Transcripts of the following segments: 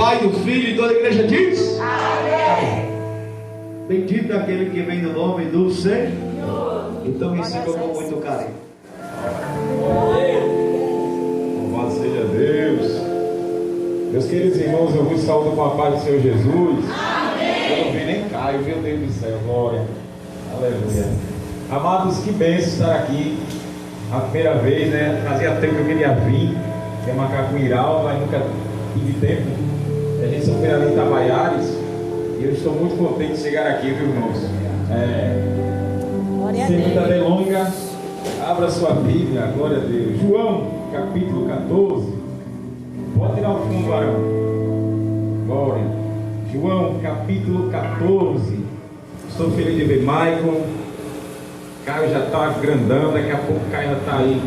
Pai, do Filho e toda a igreja diz: Amém. Bendito aquele que vem no nome do Senhor. Então receba com muito carinho. Louvado seja Deus. Meus queridos irmãos, eu vos saúdo com a paz do Senhor Jesus. Amém. Eu não vi nem Caio, meu Deus do céu, glória. Aleluia. Amados, que bênção estar aqui. A primeira vez, né? Fazia tempo que eu queria vir, quer marcar com o Irau, mas nunca tive tempo. A gente só foi ali em Itabaiares e eu estou muito contente de chegar aqui, viu, irmãos? Sem muita delonga, abra sua Bíblia, glória a Deus. João, capítulo 14. Pode tirar o fundo, varão. Glória. João, capítulo 14. Estou feliz de ver Michael. Caio já está grandão, daqui a pouco o Caio já está aí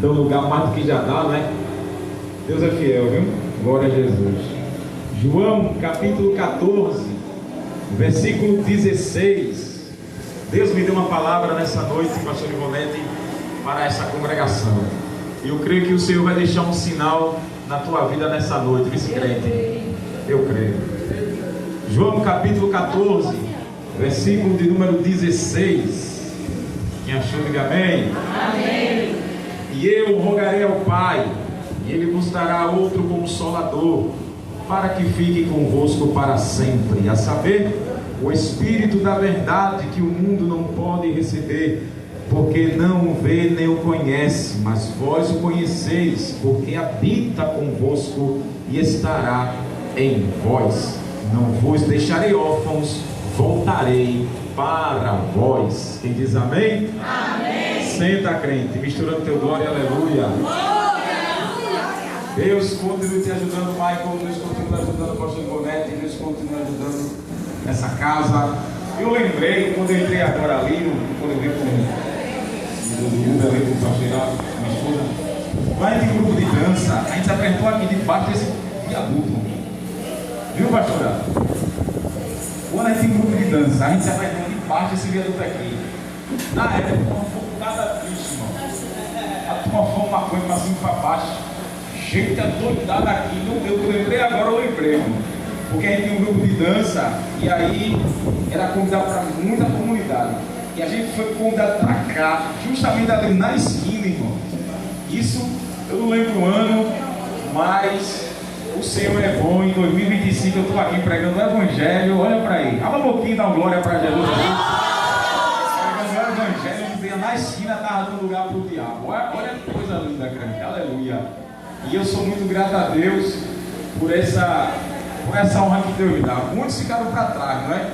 dando lugar mais do que já dá, né? Deus é fiel, viu? Glória a Jesus. João, capítulo 14, versículo 16. Deus me deu uma palavra nessa noite, pastor Ivonete, para essa congregação. E eu creio que o Senhor vai deixar um sinal na tua vida nessa noite, vice-crente. Eu creio. João, capítulo 14, versículo de número 16. Quem achou, diga amém. Amém. E eu rogarei ao Pai, e Ele vos dará outro Consolador, para que fique convosco para sempre, a saber, o Espírito da verdade, que o mundo não pode receber, porque não o vê nem o conhece, mas vós o conheceis, porque habita convosco e estará em vós. Não vos deixarei órfãos, voltarei para vós. Quem diz amém? Amém. Senta, crente, misturando teu glória e aleluia. Deus continue te ajudando, Michael. Deus continue ajudando o pastor Ivonete. Deus continue ajudando essa casa. Eu lembrei, quando eu entrei agora ali, quando eu vi com o pastor Iraldo, minha esposa, vai de grupo de dança. A gente se apresentou aqui debaixo desse viaduto. Viu, pastor Iraldo? Quando a gente tem grupo de dança, a gente se apresentou debaixo desse viaduto aqui. Na época, uma focada triste, irmão. A turma foi uma coisa para cima e para baixo. Gente adoidada aqui, não deu. Eu lembrei agora, eu lembrei, irmão. Porque a gente tem um grupo de dança e aí era convidado para muita comunidade. E a gente foi convidado para cá, justamente ali na esquina, irmão. Isso, eu não lembro o ano, mas o Senhor é bom. Em 2025 eu estou aqui pregando o Evangelho. Olha para aí, abra um pouquinho, dá uma glória para Jesus. Pregando o Evangelho, que veio na esquina, estava dando lugar para o diabo. Olha que coisa linda, crente, aleluia. E eu sou muito grato a Deus por essa honra que Deus me dá. Muitos ficaram para trás, não é?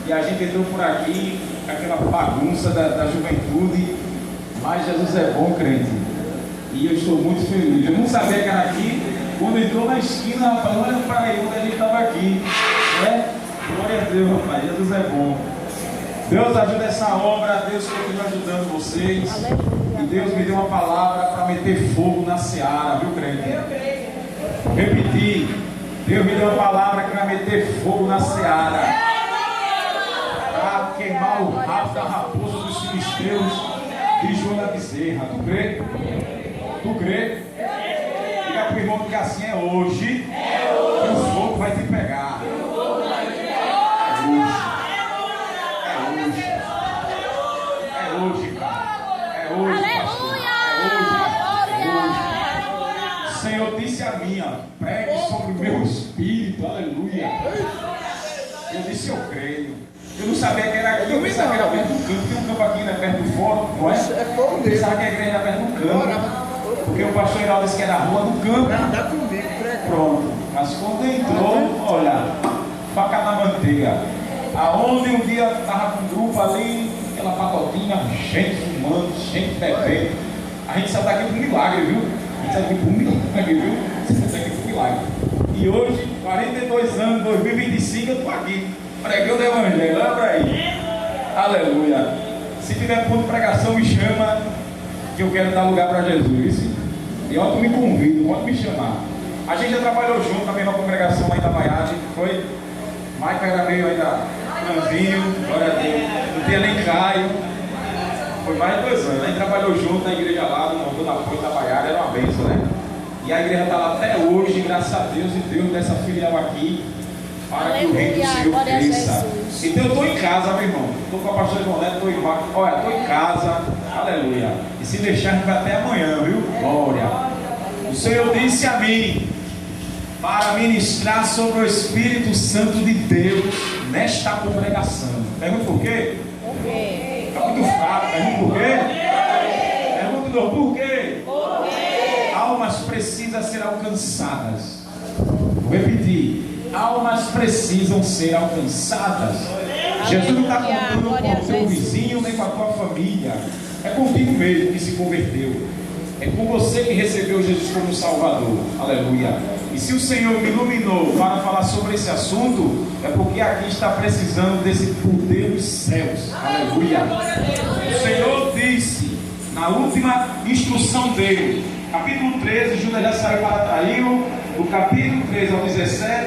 E a gente entrou por aqui, aquela bagunça da juventude. Mas Jesus é bom, crente. E eu estou muito feliz. Eu não sabia que era aqui. Quando entrou na esquina, rapaz, olha para aí onde a gente estava aqui. Né? Glória a Deus, rapaz. Jesus é bom. Deus ajuda essa obra. Deus continua ajudando vocês. E Deus me deu uma palavra para meter fogo na seara, viu, crente? Repetir. Deus me deu uma palavra que vai meter fogo na seara, para queimar o rabo da raposa dos filisteus e João da Bezerra. Tu crê? Tu crê? Diga pro irmão que assim é hoje, que o fogo vai te pegar. É hoje, cara. É hoje, pastor. É hoje. O Senhor disse a mim, ó, pregue sobre o meu espírito, aleluia. Eu disse, eu creio. Eu não sabia que era aqui, eu pensava que era perto do campo. Tem um campo aqui, né, perto do fórum, não é? Eu pensava que a igreja era perto do campo, porque o pastor Iraldo disse que era a rua do campo. Pronto, mas quando entrou, olha, faca na manteiga. Aonde um dia estava com um grupo ali, aquela pacotinha, gente fumando, gente bebendo. A gente saiu daqui por milagre, viu? A gente saiu daqui por milagre, viu? Saiu daqui por milagre. E hoje, 42 anos, 2025, eu estou aqui, pregando o Evangelho. Olha para aí. Aleluia. Se tiver ponto de pregação, me chama, que eu quero dar lugar para Jesus. E ó, tu me convido, pode me chamar. A gente já trabalhou junto na mesma congregação lá em Itabaiares, foi? Michael era meio ainda franzinho, glória a Deus. Não tinha nem Caio. Foi mais de 2 anos. A gente trabalhou junto na igreja lá, no Montão da Ponte Itabaiares, era uma bênção, né? E a igreja está lá até hoje, graças a Deus, e Deus dessa filial aqui, para que o reino do Senhor cresça. Então eu estou em casa, meu irmão. Estou com a pastora Ivonete, estou embaixo. Olha, estou em casa, aleluia. E se deixar, a gente vai até amanhã, viu? Glória. O Senhor disse a mim para ministrar sobre o Espírito Santo de Deus nesta congregação. Pergunta por quê? Por quê? Está muito fraco. Pergunta por quê? Pergunta por quê? Por quê? Almas precisam ser alcançadas. Vou repetir. Almas precisam ser alcançadas. Jesus não está contando com o teu vizinho nem com a tua família. É contigo mesmo que se converteu. É com você que recebeu Jesus como Salvador. Aleluia. E se o Senhor me iluminou para falar sobre esse assunto, é porque aqui está precisando desse poder dos céus. Aleluia. O Senhor disse na última instrução dele, capítulo 13, Judas já saiu para traí-lo. Do capítulo 13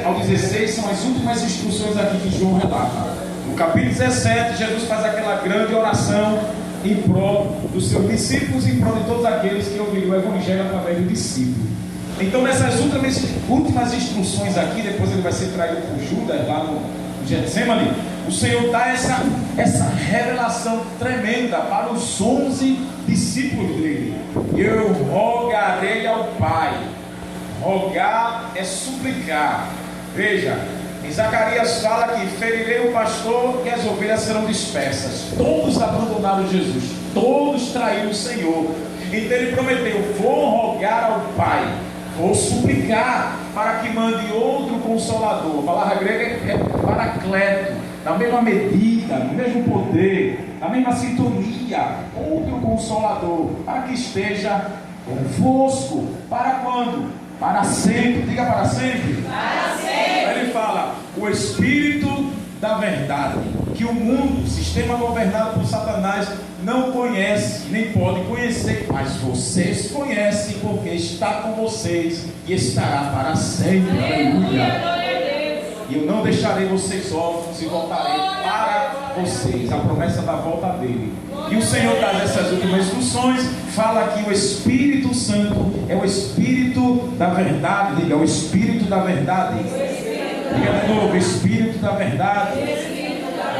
ao 16 são as últimas instruções aqui que João relata. No capítulo 17, Jesus faz aquela grande oração em prol dos seus discípulos e em prol de todos aqueles que ouviram o Evangelho através do discípulo. Então, nessas últimas instruções aqui, depois ele vai ser traído por Judas lá no Getsemane, o Senhor dá essa revelação tremenda para os 11 discípulos dele. Eu rogarei ao Pai. Rogar é suplicar. Veja, em Zacarias fala que ferirei o pastor e as ovelhas serão dispersas. Todos abandonaram Jesus, todos traíram o Senhor. Então ele prometeu: vou rogar ao Pai, vou suplicar para que mande outro consolador. A palavra grega é paracleto, na mesma medida, no mesmo poder, na mesma sintonia. Outro consolador, para que esteja convosco. Para quando? Para sempre. Diga para sempre. Para sempre. Ele fala: o Espírito da verdade, que o mundo, o sistema governado por Satanás, não conhece, nem pode conhecer, mas vocês conhecem, porque está com vocês e estará para sempre. Aleluia. E eu não deixarei vocês órfãos e voltarei para vocês. A promessa da volta dele. E o Senhor dá essas últimas instruções. Fala que o Espírito Santo é o Espírito da verdade. Diga: o Espírito da verdade. Diga de novo: o Espírito da verdade.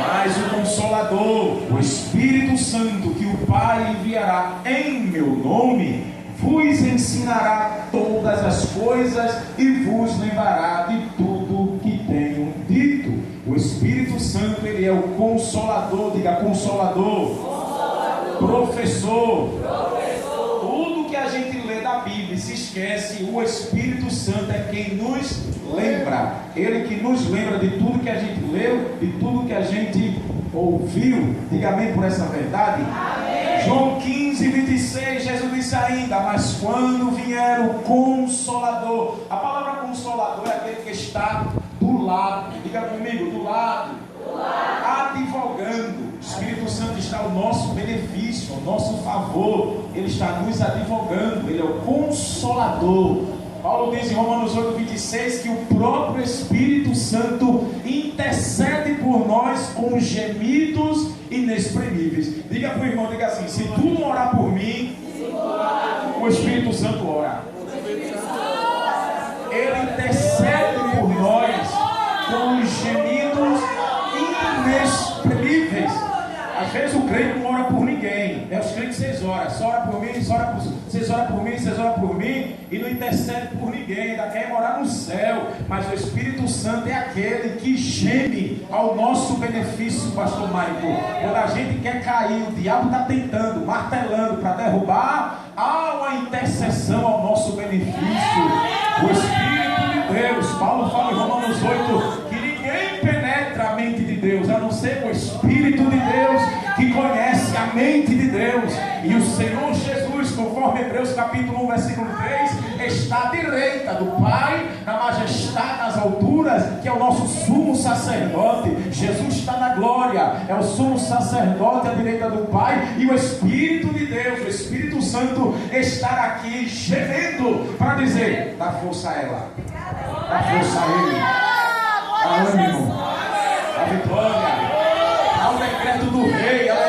Mas o Consolador, o Espírito Santo, que o Pai enviará em meu nome, vos ensinará todas as coisas e vos lembrará de tudo que tenho dito. O Espírito Santo, ele é o Consolador. Diga: Consolador. Professor. Tudo que a gente lê da Bíblia se esquece, o Espírito Santo é quem nos lembra. Ele que nos lembra de tudo que a gente leu, de tudo que a gente ouviu. Diga amém por essa verdade. Amém. João 15, 26, Jesus disse ainda: mas quando vier o Consolador. A palavra Consolador é aquele que está do lado. Diga comigo: do lado. Advogando. O Espírito Santo está ao nosso benefício, ao nosso favor. Ele está nos advogando. Ele é o Consolador. Paulo diz em Romanos 8, 26 que o próprio Espírito Santo intercede por nós com gemidos inexprimíveis. Diga para o irmão, diga assim: se tu não orar por mim, o Espírito Santo ora. Ele intercede por nós com gemidos inexprimíveis. Às vezes o crente não ora por ninguém, né? Os crentes vocês oram, só ora por mim, vocês oram por mim, vocês oram por mim, e não intercede por ninguém, ainda quer morar no céu. Mas o Espírito Santo é aquele que geme ao nosso benefício, pastor Michael. Quando a gente quer cair, o diabo está tentando, martelando para derrubar, há uma intercessão ao nosso benefício. O Espírito de Deus, Paulo fala em Romanos 8, que ninguém penetra a mente de Deus, a não ser o Espírito de Deus, que conhece a mente de Deus. E o Senhor Jesus, conforme Hebreus capítulo 1, versículo 3, está à direita do Pai, na majestade nas alturas, que é o nosso sumo sacerdote. Jesus está na glória, é o sumo sacerdote à direita do Pai. E o Espírito de Deus, o Espírito Santo, está aqui gemendo para dizer: dá força a ela, dá força a ele, dá ânimo, a vitória, ao decreto do rei. Aleluia.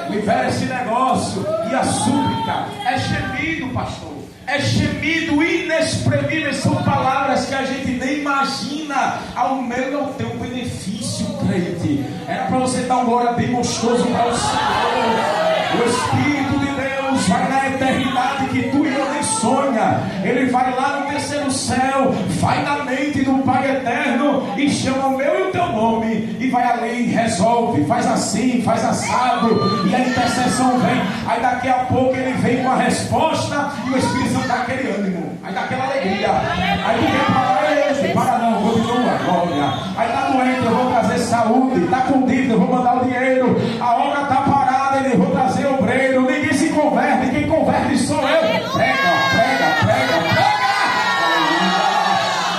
Libera esse negócio. E a súplica é gemido, pastor, é é gemido inexprimível, são palavras que a gente nem imagina, ao meu ao teu benefício, crente. Era para você dar um glória bem gostoso para o Senhor. O Espírito de Deus vai na eternidade que tu e eu nem sonha. Ele vai lá no terceiro céu, vai na mente do Pai eterno e chama o meu e o teu nome, e vai ali, resolve, faz assim, faz assado, e a intercessão vem. Aí daqui a pouco ele vem com a resposta e o Espírito Santo dá aquele ânimo, aí dá aquela alegria. Aí tu quer parar esse, para não, continua, glória. Aí tá doente, eu vou trazer saúde, tá com dívida, eu vou mandar o dinheiro, a obra tá parada, eu vou trazer obreiro. Ninguém se converte, quem converte sou eu. Prega, prega, prega, prega.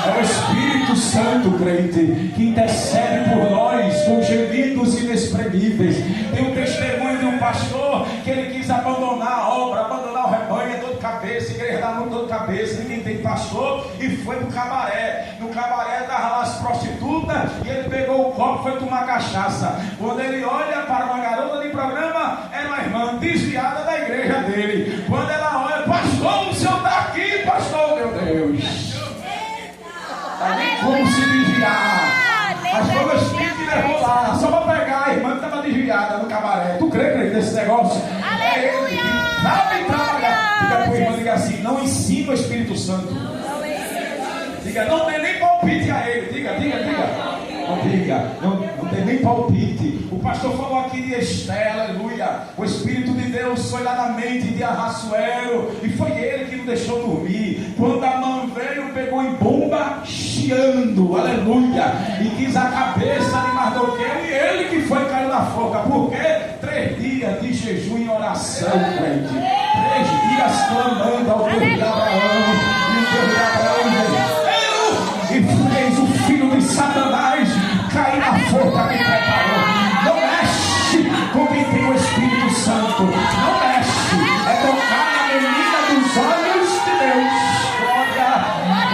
É o Espírito Santo, crente, que intercede por nós com gemidos inexprimíveis. Tem um testemunho de um pastor que ele quis abandonar a obra, abandonar o rebanho, é dor de cabeça, a igreja dá muito dor de cabeça, ninguém tem pastor, e foi pro cabaré. No cabaré estavam lá as prostitutas, e ele pegou o copo e foi tomar cachaça. Quando ele olha para uma garota de programa, era uma irmã desviada da igreja dele. Quando ela olha, pastor, o senhor está aqui, pastor, meu Deus. Não nem como se desviar. Mas foi o Espírito que levou lá, só para pegar a irmã que estava desviada no cabaré. Tu crê nesse negócio? É ele que sabe trabalhar. Diga para o irmão, diga assim: não ensina o Espírito Santo. Diga, não tem nem palpite a ele. Diga. Não diga, não tem nem palpite. O pastor falou aqui de Esté, aleluia. O Espírito de Deus foi lá na mente de Arraçoero, e foi ele que não deixou dormir. Quando a mão veio, pegou em bomba, chiando, aleluia, e quis a cabeça de Mardoqueu, e ele que foi caiu na forca. Por quê? 3 dias de jejum e oração, crente. 3 dias clamando ao Deus de Abraão, e o Deus de Abraão veio e fez o filho de Satanás cair na forca que preparou. Não mexe com quem tem o Espírito Santo. Não mexe. É tocar na menina dos olhos de Deus. Glória.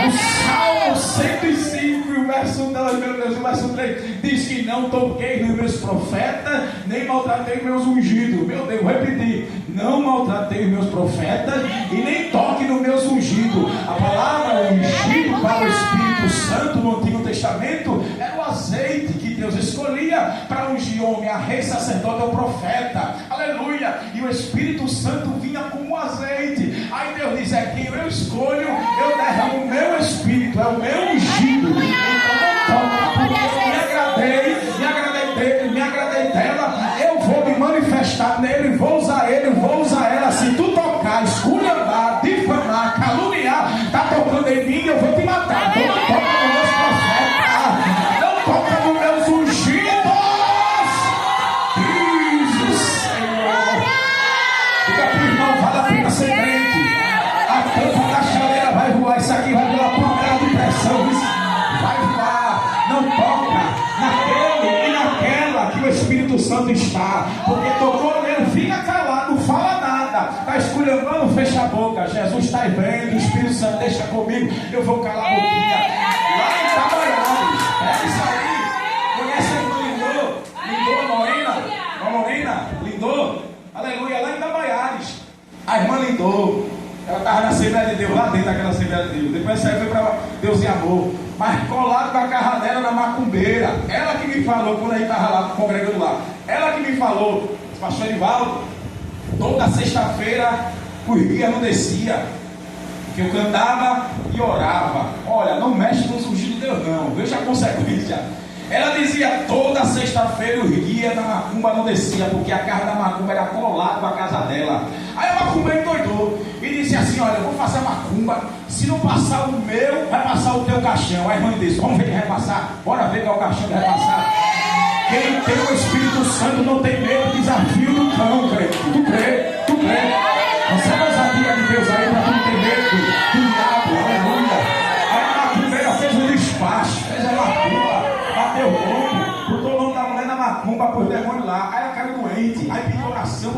O Salmo 105, o verso 2, meu Deus, o verso 3 diz que não toquei nos meus profetas, nem maltratei meus ungidos. Meu Deus, vou repetir: não maltratei os meus profetas e nem toque nos meus ungidos. A palavra ungido para o Espírito Santo no Antigo Testamento era o azeite que Deus escolhia para ungir homem, a rei, sacerdote ou profeta, aleluia. E o Espírito Santo vinha como azeite. Aí Deus diz: é quem eu escolho, eu derramo o meu Espírito, é o meu ungido. Então não toca, porque eu me agradei dela, eu vou me manifestar nele, vou usar ela. Se tu tocar, esculhambar, difamar, caluniar, tá tocando em mim, eu vou te matar. Não toca nos meus profetas, não toca nos meus ungidos, diz o Senhor. Diga pro irmão, vale a pena ser crente. A tampa da chaleira vai voar, isso aqui vai voar por panela de pressão, isso vai voar. Não toca naquele e naquela que o Espírito Santo está, porque tocou nele, fica calado, não fala nada, está esculhambando, fecha a boca. Jesus está vendo, o Espírito Santo deixa comigo, eu vou calar a boquinha. Lá em Itabaiares, é isso aí. Conhece a irmã Lindô Morena? Lindô, aleluia, lá em Itabaiares. A irmã Lindô, ela estava na Assembleia de Deus, lá dentro daquela Assembleia de Deus. Depois saiu, foi para Deus e Amor, mas colado com a carra dela na macumbeira. Ela que me falou, quando a gente estava lá congregando lá, ela que me falou, pastor Edivaldo, toda sexta-feira os guias não descia, que eu cantava e orava. Olha, não mexe nos ungidos de Deus não, veja a consequência. Ela dizia: toda sexta-feira os guias da macumba não descia, porque a casa da macumba era colada com a casa dela. Aí a macumba endoidou e disse assim: olha, eu vou fazer a macumba, se não passar o meu, vai passar o teu caixão. A irmã disse: vamos ver quem vai passar, bora ver qual caixão que vai passar. Quem tem o Espírito Santo não tem medo do desafio do cão, crente. Tu crê? Você é ousadia de Deus aí para tu não ter medo do diabo, aleluia. Aí a macumbeira fez um despacho, fez a macumba, bateu o nome, botou o nome da mulher na macumba, pôs o demônio lá. Aí ela caiu doente, aí pediu oração.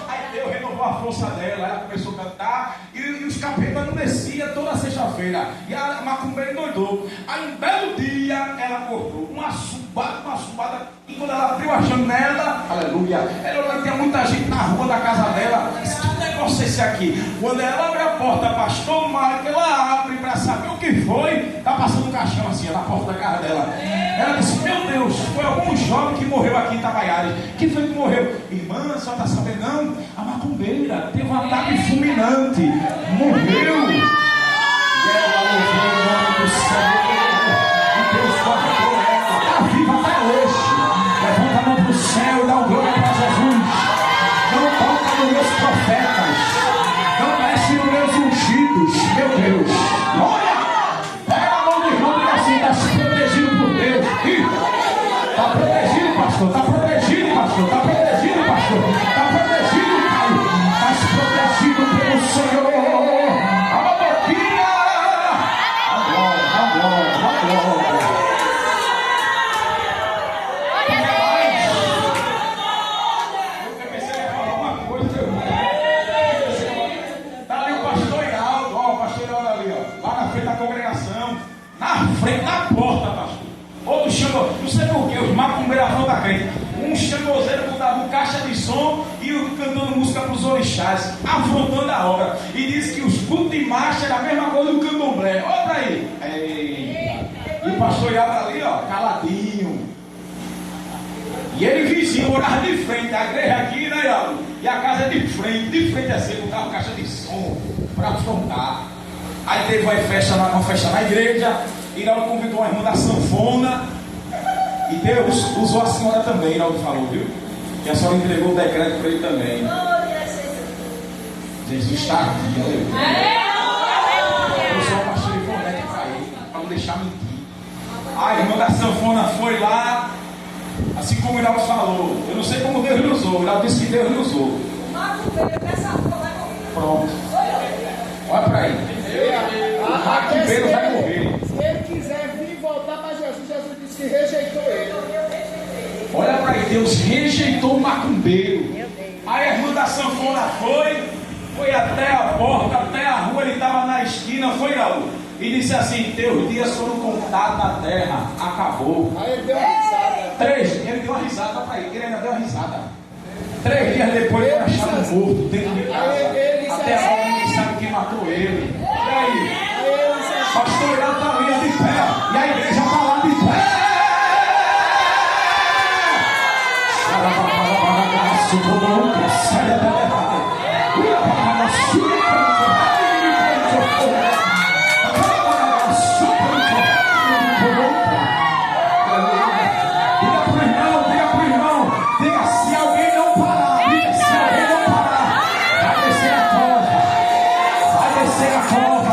Aí Deus renovou a força dela, ela começou a cantar, e os capetas não desciam toda sexta-feira, e a macumbeira endoidou. Aí um belo dia ela acordou, uma subada, e quando ela abriu a janela, aleluia, ela tinha muita gente na rua da casa dela. Disse: que negócio é esse aqui? Quando ela abre a porta, pastor Marco, ela abre para saber o que foi. Está passando um caixão assim, na porta da casa dela. Ela disse, meu Deus, foi algum jovem que morreu aqui em Itabaiaras. Quem foi que morreu? Irmã, só está sabendo? Não, a macumbeira teve um ataque fulminante. Morreu. E ela louvou o nome do Senhor. E Deus guardou ela. Está viva até hoje. Levanta a mão para o céu e dá um glória para Jesus. Não toca nos meus profetas. Não mexe nos meus ungidos. Meu Deus. Olha. Pega a mão do irmão e assim, está se protegido por Deus. Está protegido, pastor. Está protegido, pastor. Está protegido, pastor. Está protegido, Caio. Está se protegido pelo Senhor. A boquinha. A glória, a glória, a glória. Eu pensei que ia falar uma coisa. Está ali o pastor Iraldo. Ó, o pastor Iraldo ali, ó. Lá na frente da congregação. Na frente da porta, pastor. Outro chamou, não sei por que, os macumbeiros da crente. Um chamozeiro botava um caixa de som e o cantando música para os orixás, afrontando a obra. E disse que os cultos de marcha era a mesma coisa do candomblé. Olha para aí. Eita. E o pastor Ialdo ali, ó, caladinho. E ele vizinho, morava de frente, a igreja aqui, né, Ialdo? E a casa é de frente assim, botava caixa de som para afrontar. Aí teve uma festa na igreja. Iraldo convidou uma irmã da sanfona. E Deus usou a senhora também, Iraldo falou, viu? Que a senhora entregou o decreto para ele também. Jesus está aqui, aleluia. Eu sou uma pastor Ivonete para ele, para não deixar mentir. A irmã da sanfona foi lá, assim como o Iraldo falou. Eu não sei como Deus lhe usou, o Iraldo disse que Deus lhe usou. Pronto. Olha para aí. O macumbeiro vai morrer. Se ele quiser vir voltar para Jesus, Jesus disse que rejeitou ele. Olha para aí, Deus rejeitou o macumbeiro. Aí a irmã da sanfona foi até a porta, até a rua, ele estava na esquina, foi Raul. E disse assim, teus dias foram contados na terra, acabou. Aí ele deu uma risada. Ele deu uma risada para ele ainda deu uma risada. 3 dias depois ele achava morto dentro de casa. Até agora ninguém sabe quem matou ele. E aí? Pastor Iraldo está ali de pé. E a igreja está lá de pé. Diga pro irmão. Diga, se alguém não parar. Diga, se alguém não parar. Vai descer a cova. Vai descer a cova.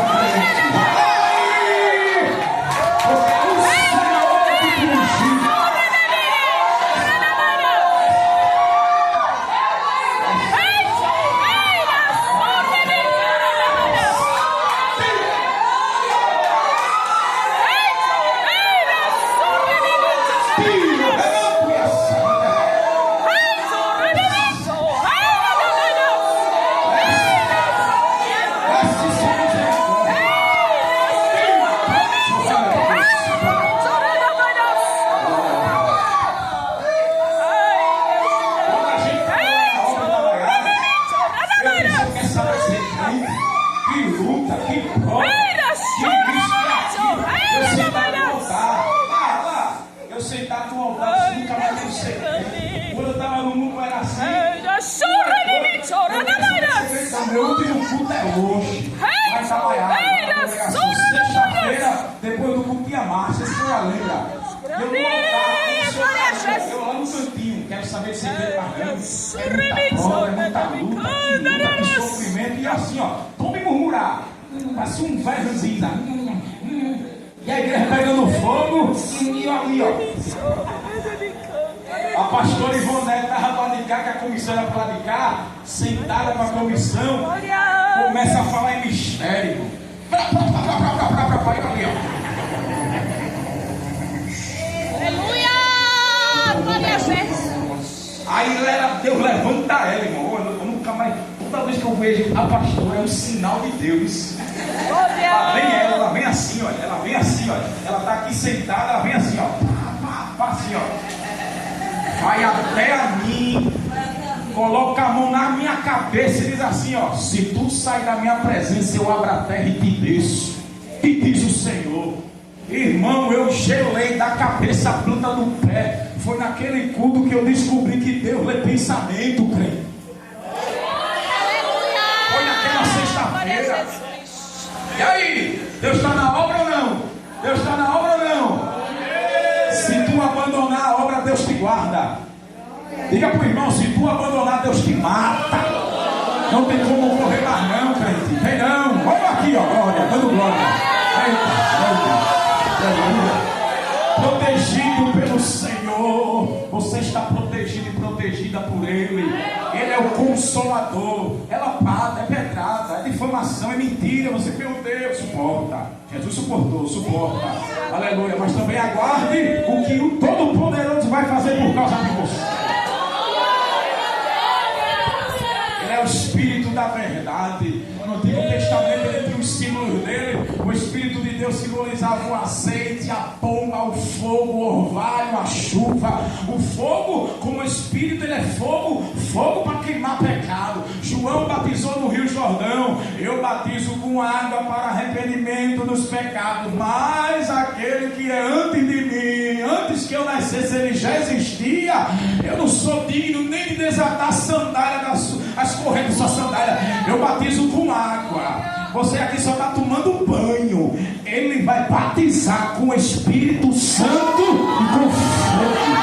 Eu sentado no altar, nunca mais eu sei. Quando eu estava no mundo era assim. Meu último culto é hoje. Vai trabalhar. Sexta-feira, depois do culto tinha marcha, você já lembra? Eu no altar, eu lá no cantinho, quero saber se veio para mim. Muita luta, que sofrimento. E assim, ó, como murmurar. Assim um velhozinho. E a igreja pegando fogo. E ali, ó. A pastora Ivonete estava para de cá, que a comissão era para de cá, sentada com a comissão, começa a falar em mistério. Aleluia! Glória a Deus! Aí Deus levanta ela, irmão. Eu nunca mais. Toda vez que eu vejo a pastora é um sinal de Deus. Ela vem assim, olha. Ela vem assim, olha. Ela está aqui sentada, ela vem assim, ó. Assim, ó. Vai até a mim. coloca a mão na minha cabeça e diz assim, ó: se tu sair da minha presença, eu abro a terra e te desço. E diz o Senhor. Irmão, eu gelei da cabeça à planta do pé. Foi naquele culto que eu descobri que Deus lê pensamento, crente. Foi naquela sexta-feira. E aí, Deus está na obra ou não? Deus está na obra ou não? Se tu abandonar a obra, Deus te guarda. Diga para o irmão: se tu abandonar, Deus te mata. Não tem como correr mais não, crente. Vem não. Olha aqui, ó, glória, dando glória. Protegido pelo Senhor. Você está protegido e protegida por Ele. Ele é o Consolador. É lapada, é pedrada, é difamação, é mentira. Você, meu Deus, suporta. Jesus suportou, suporta. Aleluia. Mas também aguarde o que o Todo-Poderoso vai fazer por causa de você. Ele é o Espírito da verdade. No Antigo Testamento ele tinha os símbolos dele. O Espírito de Deus simbolizava o azeite, a pomba, o fogo, o orvalho, a chuva. O fogo, como Espírito, ele é fogo, fogo para queimar pecado. João batizou no Rio Jordão. Eu batizo com água para arrependimento dos pecados. Mas aquele que é antes de mim, antes que eu nascesse, ele já existia. Eu não sou digno nem de desatar a sandália, as correntes da sua sandália. Eu batizo com água. Você aqui só está tomando banho. Ele vai batizar com o Espírito Santo e com fogo.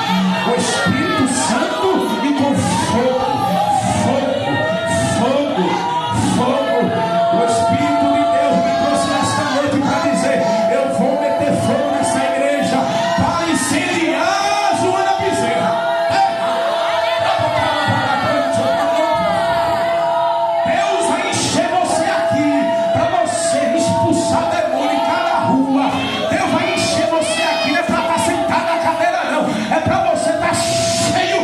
O Espírito Santo e com fogo. Fogo, fogo, fogo. O Espírito de Deus me trouxe nesta noite para dizer: eu vou meter fogo nessa igreja para incendiar Joana Bezerra. Deus vai encher você aqui para você expulsar demônio em cada rua. Deus vai encher você aqui. Não é para estar sentado na cadeira, não. É para você estar cheio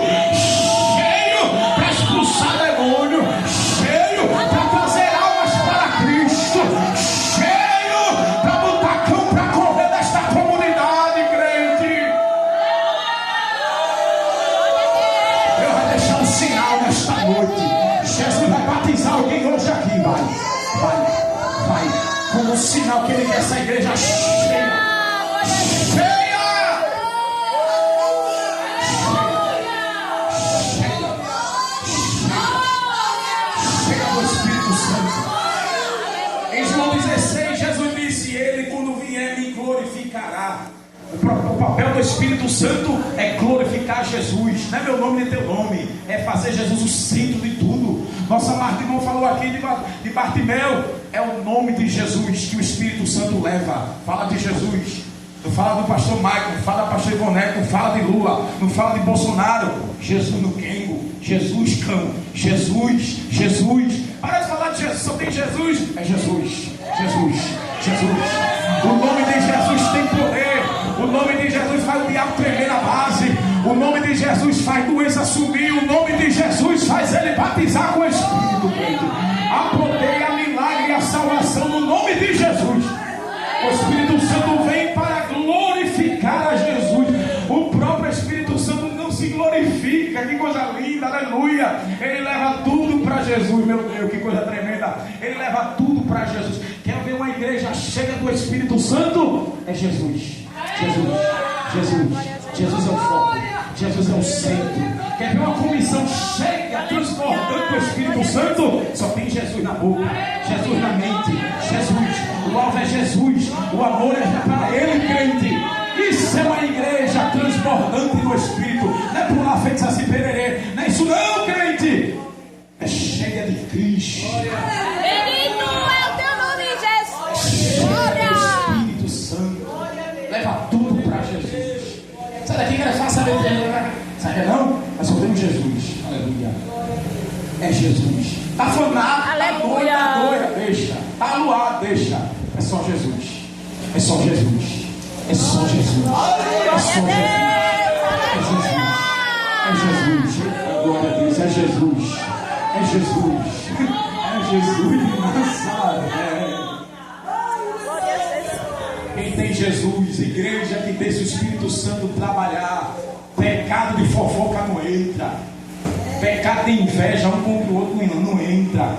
para expulsar demônio, cheio para trazer almas para Cristo, cheio para botar cão para correr desta comunidade, crente. Deus vai deixar um sinal nesta noite. Jesus vai batizar alguém hoje aqui, vai, como um sinal que ele quer essa igreja cheia. Cheia do Espírito Santo. Em João 16, Jesus disse: ele, quando vier, me glorificará. O papel do Espírito Santo é glorificar Jesus. Não é meu nome nem teu nome. É fazer Jesus o centro de tudo. Nossa Martimão falou aqui de Bartimeu. É o nome de Jesus que o Espírito Santo leva. Fala de Jesus. Não fala do pastor Michael, não fala do pastor Ivoneco, não fala de Lula, não fala de Bolsonaro. Jesus no Kengo, Jesus cão, Jesus. Para de falar de Jesus, só tem Jesus. É Jesus. O nome de Jesus tem poder. O nome de Jesus faz o diabo tremer na base. O nome de Jesus faz doença sumir. O nome de Jesus faz ele batizar com o Espírito. Há poder, há milagre e a salvação no nome de Jesus. O Espírito Santo vem para glorificar a Jesus. O próprio Espírito Santo não se glorifica. Que coisa linda, aleluia. Ele leva tudo para Jesus. Meu Deus, que coisa tremenda. Ele leva tudo para Jesus. Quer ver uma igreja cheia do Espírito Santo? É Jesus. Jesus é o foco. Jesus é o centro. Quer ver uma comissão cheia, transbordando do Espírito Santo? Só tem Jesus na boca, Jesus na mente, Jesus. O alvo é Jesus, o amor é para Ele, crente. Isso é uma igreja transbordante do Espírito. Não é pular feito assim pererê. Não é isso não, crente. É cheia de Cristo. Bendito é o teu nome, Jesus. Cheia do Espírito Santo. Leva tudo para Jesus. Sai daqui que é fácil saber o que é. Sabe que não? Nós só temos Jesus. Aleluia. É Jesus. Tá fanado, tá doida, deixa. Tá aluado, deixa. É só Jesus. É só Jesus. É só Jesus. É só Jesus. É Jesus. Glória a Deus. É Jesus. É Jesus. É Jesus de Nazaré. Quem tem Jesus, igreja que deixa o Espírito Santo trabalhar, pecado de fofoca não entra. Pecado de inveja um contra o outro, não entra.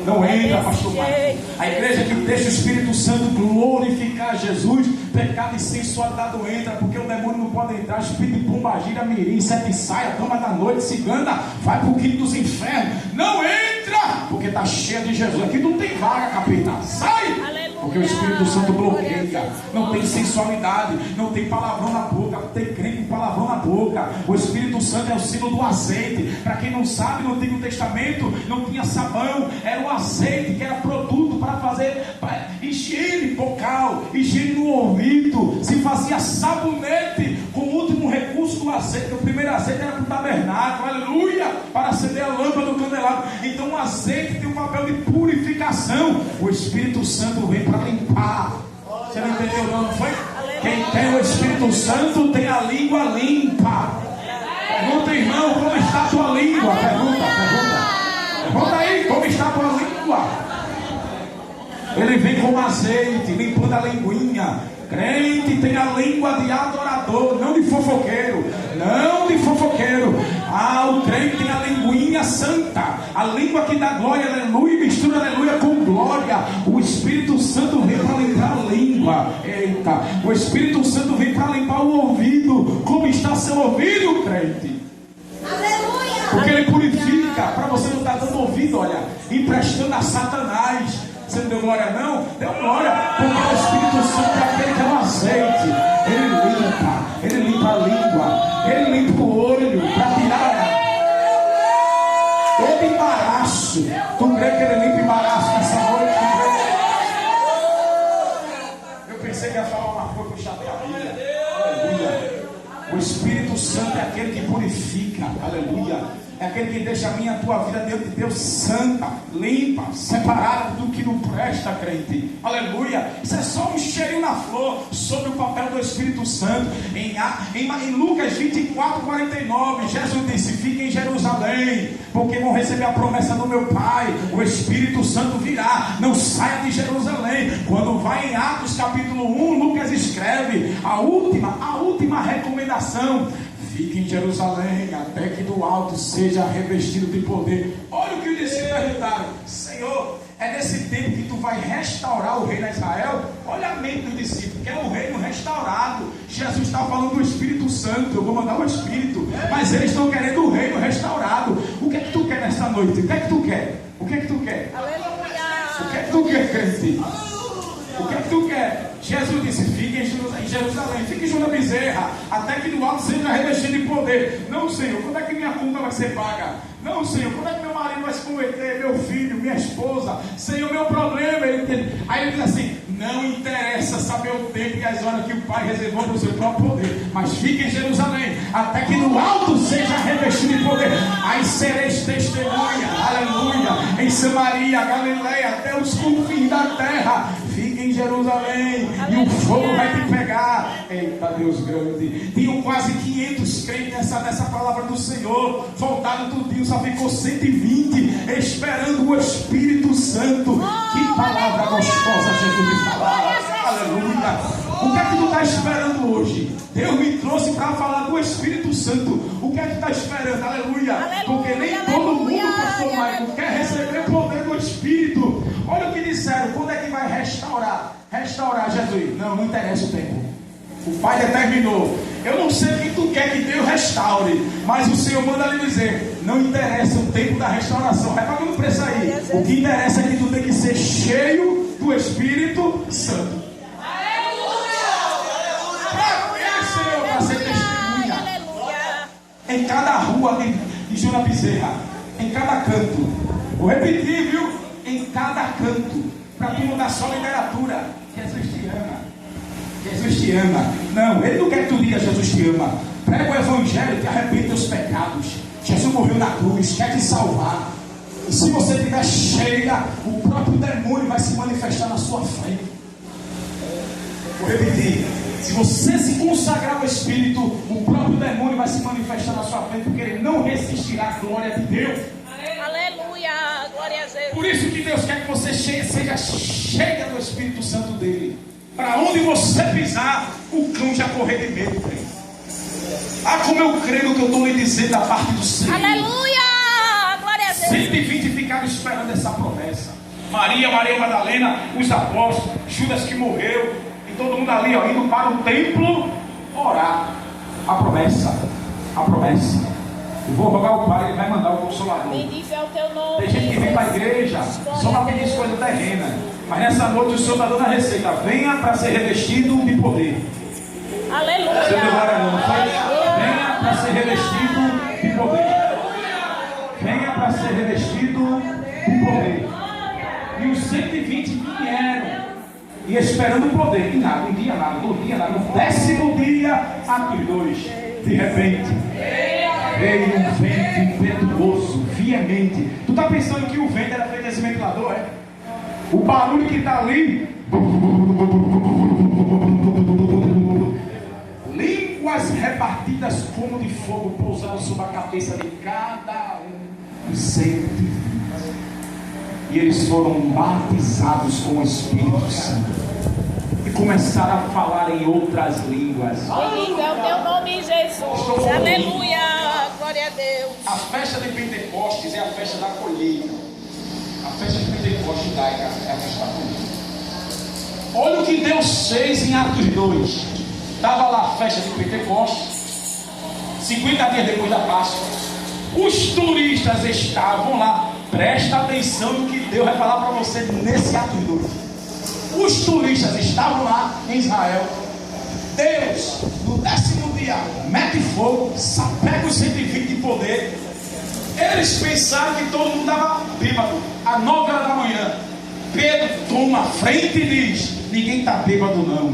Não entra, pastor Marcos. A igreja que deixa o Espírito Santo glorificar Jesus, pecado e sensualidade não entra, porque o demônio não pode entrar. Espírito de pombagira, mirim, sete saia, dama da noite, cigana, vai para o quinto dos infernos. Não entra, porque está cheia de Jesus. Aqui não tem vaga, capeta. Sai! Porque o Espírito Santo bloqueia. Não tem sensualidade, não tem palavrão na boca. Não tem crente com palavrão na boca. O Espírito Santo é o símbolo do azeite. Para quem não sabe, no Antigo Testamento não tinha sabão, era o azeite, que era produto para fazer higiene bucal, higiene no ouvido. Se fazia sabonete com o último recurso do azeite. O primeiro azeite era para o tabernáculo, aleluia, para acender a lâmpada do candelabro. Então o azeite tem um papel de purificação. O Espírito Santo vem para limpar. Você não entendeu não foi? Quem tem o Espírito Santo tem a língua limpa. Pergunta, irmão, como está a tua língua? Pergunta aí, como está a tua língua? Ele vem com azeite, limpando a linguinha. Crente tem a língua de adorador, não de fofoqueiro. Não de fofoqueiro. O crente tem a linguinha santa, a língua que dá glória, aleluia, mistura aleluia com glória. O Espírito Santo vem para limpar a língua. Eita, o Espírito Santo vem para limpar o ouvido. Como está seu ouvido, crente? Aleluia! Porque ele purifica, para você não estar dando ouvido, olha, emprestando a Satanás. Você não deu glória não? Deu glória, porque o Espírito Santo é aquele que é o azeite. Ele limpa a língua, ele limpa o olho, para tirar todo embaraço. Tu crê que ele limpa embaraço nessa noite? Eu pensei que ia falar uma coisa, eu chatei a Bíblia. Aleluia. O Espírito Santo é aquele que purifica, aleluia. É aquele que deixa a minha, a tua vida diante de Deus santa, limpa, separada do que não presta, crente. Aleluia. Isso é só um cheirinho na flor sobre o papel do Espírito Santo. Em Lucas 24:49, Jesus disse: fiquem em Jerusalém, porque vão receber a promessa do meu Pai. O Espírito Santo virá. Não saia de Jerusalém. Quando vai em Atos capítulo 1, Lucas escreve a última recomendação: fique em Jerusalém, até que do alto seja revestido de poder. Olha o que os discípulos perguntaram: Senhor, é nesse tempo que tu vai restaurar o reino a Israel? Olha a mente do discípulo, que é o reino restaurado. Jesus está falando do Espírito Santo. Eu vou mandar o Espírito, mas eles estão querendo o reino restaurado. O que é que tu quer nesta noite? O que é que tu quer? O que é que tu quer? Aleluia! O que é que tu quer, crente? O que é que tu quer? Jesus disse: fique em Jerusalém, fique junto à bezerra, até que do alto seja revestido de poder. Não, Senhor, quando é que minha conta vai ser paga? Não, Senhor, quando é que meu marido vai se converter? Meu filho, minha esposa? Senhor, meu problema. Aí ele diz assim: não interessa saber o tempo e as horas que o Pai reservou para o seu próprio poder, mas fique em Jerusalém, até que no alto seja revestido de poder. Aí sereis testemunha, aleluia, em Samaria, Galileia, até os confins da terra. Fique em Jerusalém, aleluia, e o fogo vai te pegar. Eita Deus grande. Tinham quase 500 crentes nessa palavra do Senhor. Voltaram tudinho, só ficou 120 esperando o Espírito Santo. Que palavra gostosa Jesus me falar. Aleluia. O que é que tu está esperando hoje? Deus me trouxe para falar do Espírito Santo. O que é que tu está esperando? Aleluia. Porque nem todo mundo, pastor Michael, quer receber o poder do Espírito. Olha o que disseram: quando é que vai restaurar? Restaurar, Jesus? Não interessa o tempo. O Pai determinou. Eu não sei o que tu quer que Deus restaure, mas o Senhor manda lhe dizer: não interessa o tempo da restauração. Vai pagando o preço aí. O que interessa é que tu tem que ser cheio do Espírito Santo. Para ser testemunha em cada rua de Juna Bezerra, em cada canto. Vou repetir, viu? Em cada canto, para tu mudar só literatura. Jesus te ama. Jesus te ama. Não, Ele não quer que tu diga Jesus te ama. Prega o Evangelho, te arrepende dos pecados. Jesus morreu na cruz, quer te salvar. E se você estiver cheia, o próprio demônio vai se manifestar na sua frente. Vou repetir: se você se consagrar ao Espírito, o próprio demônio vai se manifestar na sua frente, porque ele não resistirá à glória de Deus. Aleluia, glória a Deus. Por isso que Deus quer que você seja cheia do Espírito Santo dele. Para onde você pisar, o cão já correr de medo. Como eu creio no que eu estou lhe dizendo da parte do Senhor. Aleluia. 120 ficaram esperando essa promessa. Maria Madalena, os apóstolos, Judas que morreu, e todo mundo ali, ó, indo para o templo orar. A promessa. Eu vou rogar ao Pai, Ele vai mandar o Consolador. Bendito é o teu nome. Tem gente que vem para a igreja só para pedir coisa terrena, mas nessa noite o Senhor está dando a receita. Venha para ser revestido de poder. Aleluia. Você não agora não, venha para ser revestido de poder. Venha para ser revestido de poder. E os 120 vieram e esperando o poder. E nada, um dia nada, no 10º dia, Atos 2, de repente veio um vento impetuoso, veemente. Tu está pensando que o vento era feito desse ventilador, é? O barulho que está ali, línguas repartidas como de fogo pousaram sobre a cabeça de cada um dos 120. E eles foram batizados com o Espírito Santo e começaram a falar em outras línguas. Bendito é o teu nome, Jesus. Aleluia. Glória a Deus. A festa de Pentecostes é a festa da colheita. A festa de Pentecostes judaica é a festa da colheita. Olha o que Deus fez em Atos 2. Estava lá a festa de Pentecostes, 50 dias depois da Páscoa. Os turistas estavam lá. Presta atenção no que Deus vai falar para você nesse Atos 2. Os turistas estavam lá em Israel. Deus, no 10º dia, mete fogo, sapega os 120 de poder. Eles pensaram que todo mundo estava bêbado. Às 9 horas da manhã, Pedro toma a frente e diz: ninguém está bêbado não.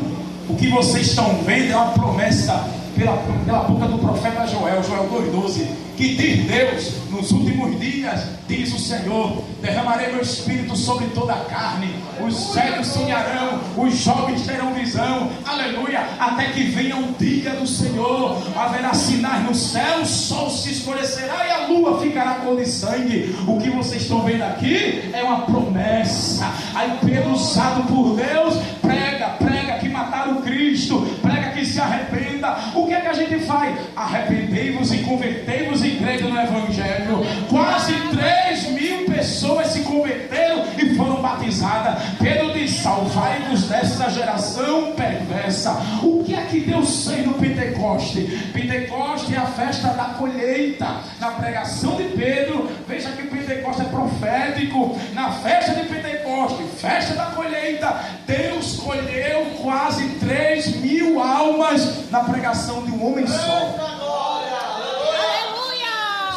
O que vocês estão vendo é uma promessa pela boca do profeta Joel 2,12, que diz Deus: nos últimos dias, diz o Senhor, derramarei meu espírito sobre toda a carne, os cegos sonharão, os jovens terão visão, aleluia, até que venha o dia do Senhor, haverá sinais no céu, o sol se escurecerá e a lua ficará cor de sangue. O que vocês estão vendo aqui é uma promessa. Aí Pedro, usado por Deus, prega que mataram Cristo, prega que se arrependa. O que é que a gente faz? Arrependei-vos e convertei-vos e crede no Evangelho. Quase 3.000 pessoas se converteram e foram batizadas. Pedro diz: salvai-vos dessa geração perversa. O que é que Deus fez no Pentecoste? Pentecoste é a festa da colheita. Na pregação de Pedro, veja que o Pentecoste é profético. Na festa de Pentecoste, festa da colheita, Deus colheu quase 3.000 almas na pregação de um homem só.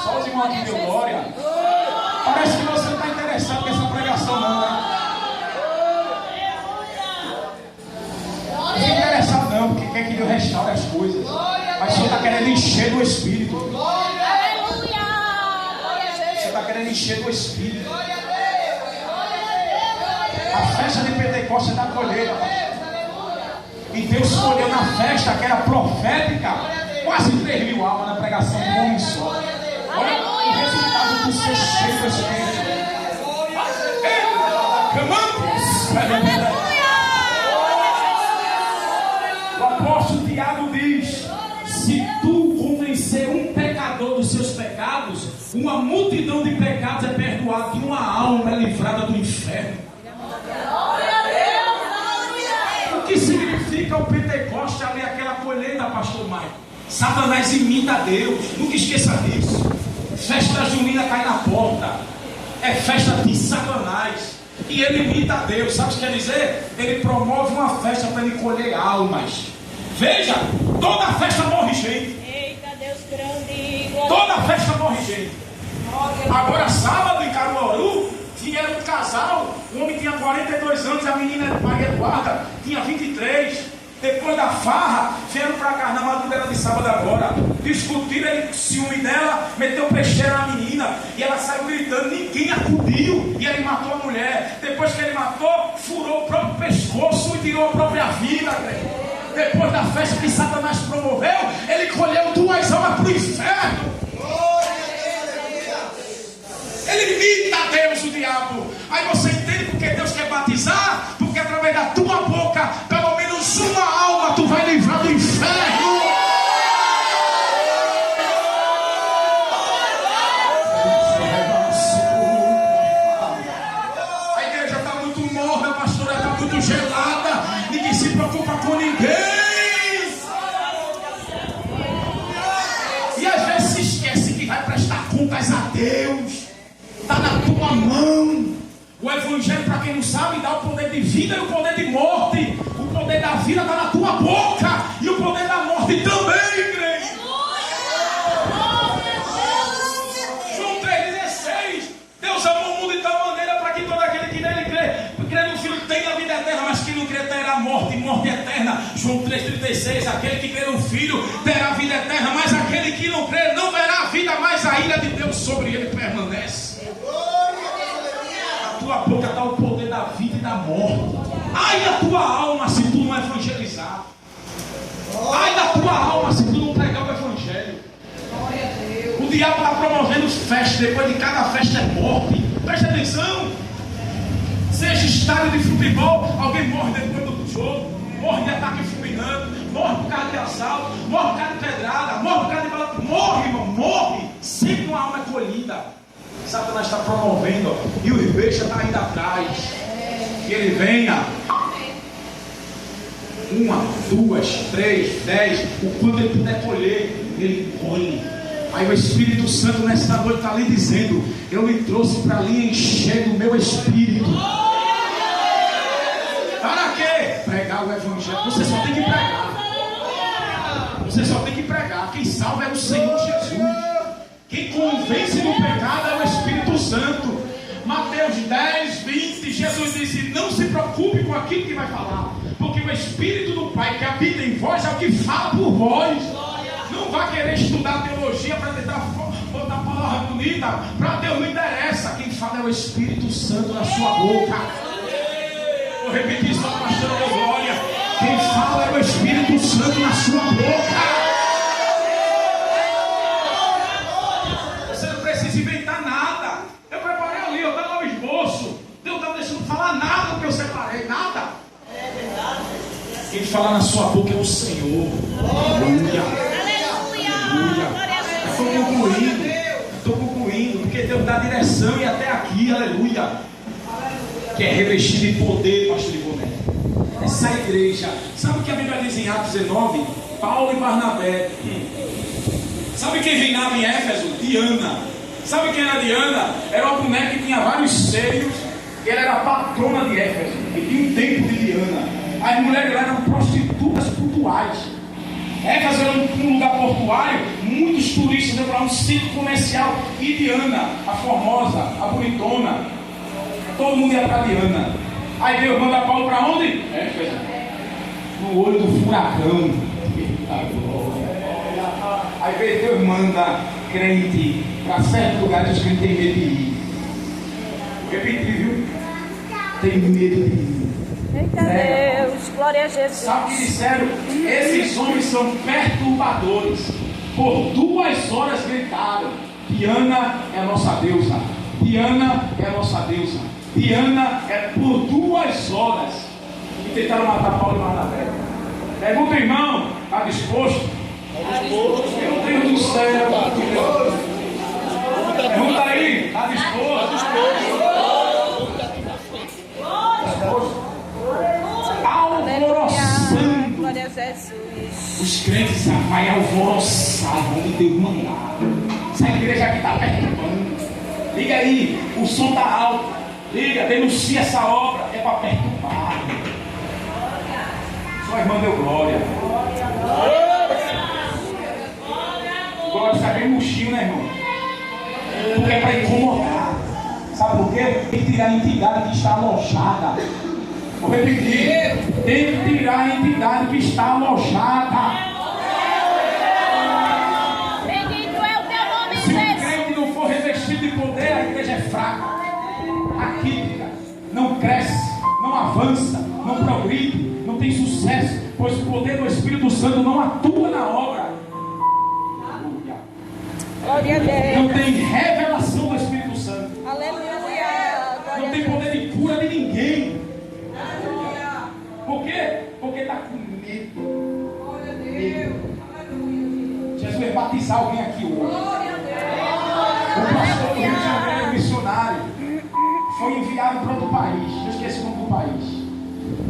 Só os irmãos que deu glória. Parece que você não está interessado com essa pregação não, né? Não está interessado não, porque quer que Deus restaure as coisas. Mas o Senhor está querendo encher do Espírito. Você está querendo encher do Espírito. A festa de Pentecostes é da colheita. E Deus escolheu na festa que era profética quase 3.000 almas na pregação de um homem só. Olha o resultado do ser cheio do Espírito. O apóstolo Tiago diz: se tu convencer um pecador dos seus pecados, uma multidão de pecados é perdoada e uma alma é livrada do inferno. O que significa o Pentecoste ali, aquela colheita, pastor Maio? Satanás imita Deus, nunca esqueça disso. Festa junina cai na porta, é festa de Satanás, e ele imita Deus. Sabe o que quer dizer? Ele promove uma festa para ele colher almas. Veja, toda festa morre gente. Eita, Deus grande. Toda festa morre gente. Agora sábado em Caruaru tinha um casal, o homem tinha 42 anos, a menina Maria Eduarda tinha 23. Depois da farra, vieram para cá na madrugada de sábado agora, discutiram, ele ciúme dela, meteu peixeira na menina, e ela saiu gritando, ninguém acudiu, e ele matou a mulher. Depois que ele matou, furou o próprio pescoço e tirou a própria vida. Depois da festa que Satanás promoveu, ele colheu 2 almas para o inferno. Ele imita Deus, o diabo. Aí você entende porque Deus quer batizar? Porque através da tua boca, pelo menos uma alma tu vai livrar do inferno. tua mão. O Evangelho, para quem não sabe, dá o poder de vida e o poder de morte. O poder da vida está na tua boca e o poder da morte também, igreja. João 3,16. Deus amou o mundo de tal maneira para que todo aquele que nele crê no Filho tenha a vida eterna, mas quem não crê terá morte, morte eterna. João 3,36. Aquele que crê no Filho terá a vida eterna, mas aquele que não crê não verá a vida, mas a ira de Deus sobre ele permanece. Na tua boca está o poder da vida e da morte. Ai da tua alma se tu não evangelizar. Ai da tua alma se tu não pregar o Evangelho. O diabo está promovendo festas. Depois de cada festa é morte. Presta atenção. Seja estádio de futebol, alguém morre depois do jogo. Morre de ataque fulminante. Morre por causa de assalto. Morre por causa de pedrada. Morre por causa de bala. Morre, irmão, morre. Sempre uma alma é colhida. Satanás está promovendo, ó, e o besta está indo atrás. Que ele venha. 1, 2, 3, 10. O quanto ele puder colher, ele colhe. Aí o Espírito Santo nessa noite está ali dizendo: eu me trouxe para ali encher do meu Espírito. Para quê? Pregar o Evangelho. Você só tem que pregar. Você só tem que pregar. Quem salva é o Senhor Jesus. Quem convence do pecado é o Espírito Santo. Mateus 10, 20, Jesus disse: não se preocupe com aquilo que vai falar, porque o Espírito do Pai que habita em vós é o que fala por vós. Não vá querer estudar teologia para tentar botar a palavra bonita. Para Deus não interessa. Quem fala é o Espírito Santo na sua boca. Vou repetir só, pastor Glória. Quem fala é o Espírito Santo na sua boca. Inventar nada. Eu preparei ali, eu estava no esboço. Deus estava deixando falar nada do que eu separei, nada. Quem fala na sua boca é o Senhor. Aleluia. Estou concluindo, porque Deus dá direção e até aqui, aleluia. Que é revestido de poder, pastor Iboné. Essa igreja, sabe o que a Bíblia diz em Atos 19? Paulo e Barnabé. Sabe quem reinava em Éfeso? Diana. Sabe quem era Diana? Era uma boneca que tinha vários seios. E ela era a patrona de Éfeso. E tinha um templo de Diana. As mulheres lá eram prostitutas cultuais. Éfeso era um lugar portuário. Muitos turistas iam para um centro comercial. E Diana, a formosa, a bonitona, todo mundo ia para Diana. Aí Deus manda Paulo para onde? Éfeso. No olho do furacão. Aí Deus manda crente para certos lugares que tem medo de ir. Repetir, viu? Tem medo de ir. Eita Deus, glória a Jesus. Sabe o que disseram? Esses homens são perturbadores. Por 2 horas gritaram: Diana é a nossa deusa. Diana é a nossa deusa. Diana é por 2 horas. E tentaram matar Paulo e Barnabé. Pergunta, irmão, está disposto? Meu Deus do céu. Pergunta aí, está disposto? Alvoroçando. Glória a Jesus. Os crentes vai alvoroçar, vão Deus mandar. Essa igreja aqui está perturbando. Liga aí, o som está alto. Liga, denuncia essa obra. É para perturbar. Sua irmã deu glória. Glória está bem murchinho, né, irmão? Porque é para incomodar. Sabe por quê? Tem que tirar a entidade que está alojada. Vou repetir. Tem que tirar a entidade que está alojada. Bendito é o teu nome, Se o Jesus. crente não for revestido de poder, a igreja é fraca, raquítica, não cresce, não avança, não progride, não tem sucesso, pois o poder do Espírito Santo não atua na obra. Glória a Deus. Não tem revelação do Espírito Santo. Aleluia. Não tem poder de cura de ninguém. Por quê? Porque está com medo. Jesus vai batizar alguém aqui hoje. O pastor do Rio de Janeiro, missionário, foi enviado para outro país. Eu esqueci o nome do país.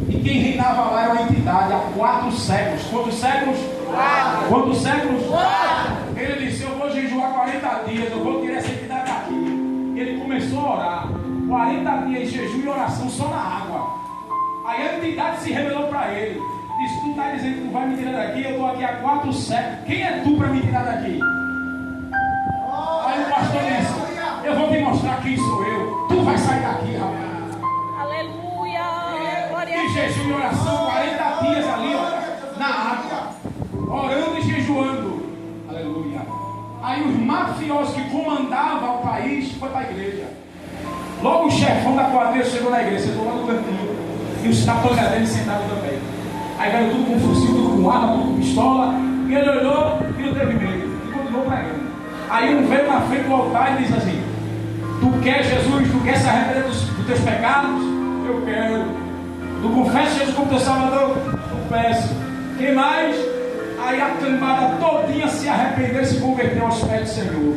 E quem reinava lá era uma entidade há 4 séculos. Quantos séculos? 4. Quantos séculos? 4. Ele disse: eu vou jejuar 40 dias, eu vou tirar essa entidade daqui. Ele começou a orar. 40 dias de jejum e oração só na água. Aí a entidade se revelou para ele. Disse: tu está dizendo que tu vai me tirar daqui? Eu estou aqui há 4 séculos. Quem é tu para me tirar daqui? Aí o pastor disse: eu vou te mostrar quem sou eu. Tu vai sair daqui, rapaz. Aleluia. Glória a E Deus. jejum e oração, 40 dias ali, ó, na água, orando e jejuando. Aleluia. Aí os mafiosos que comandavam o país foi para a igreja. Logo o chefão da quadrilha chegou na igreja, sentou lá no cantinho. E os capangadeiros sentaram também. Aí veio tudo com fuzil, tudo com arma, tudo com pistola. E ele olhou e não teve medo. E continuou pregando. Aí um veio na frente do altar e disse assim: tu quer Jesus? Tu quer se arrepender dos teus pecados? Eu quero. Tu confessa Jesus como teu Salvador? Eu peço. Quem mais? Aí a cambada todinha se arrependeu e se converteu aos pés do Senhor.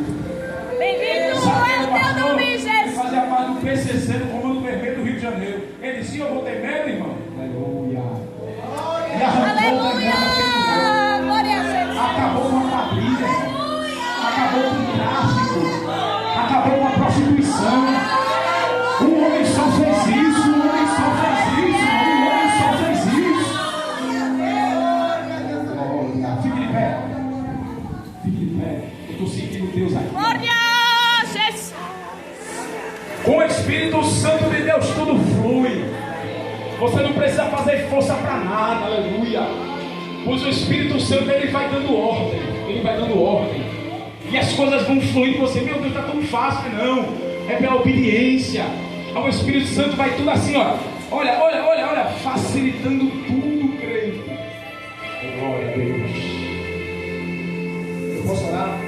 Bendito Sabe é quem o teu nome, Ele Jesus. fazia parte do PCC, do Comando Vermelho do Rio de Janeiro. Ele disse: eu vou ter medo, irmão. Aleluia. E arrancou o demônio. Glória a Deus. Acabou com a quadrilha, acabou com o tráfico, acabou com a prostituição. Um homem só fez isso, um homem só fez isso, um homem só fez isso. Fique de pé, fique de pé. Eu estou sentindo Deus aqui. Glória a Jesus. Com o Espírito Santo de Deus tudo flui. Você não precisa fazer força para nada, aleluia. Pois o Espírito Santo, ele vai dando ordem. Ele vai dando ordem. E as coisas vão fluir. Você, meu Deus, está tão fácil. Não, é pela obediência. O Espírito Santo vai tudo assim, ó. Olha, facilitando tudo, crente. Glória a Deus. Eu posso orar?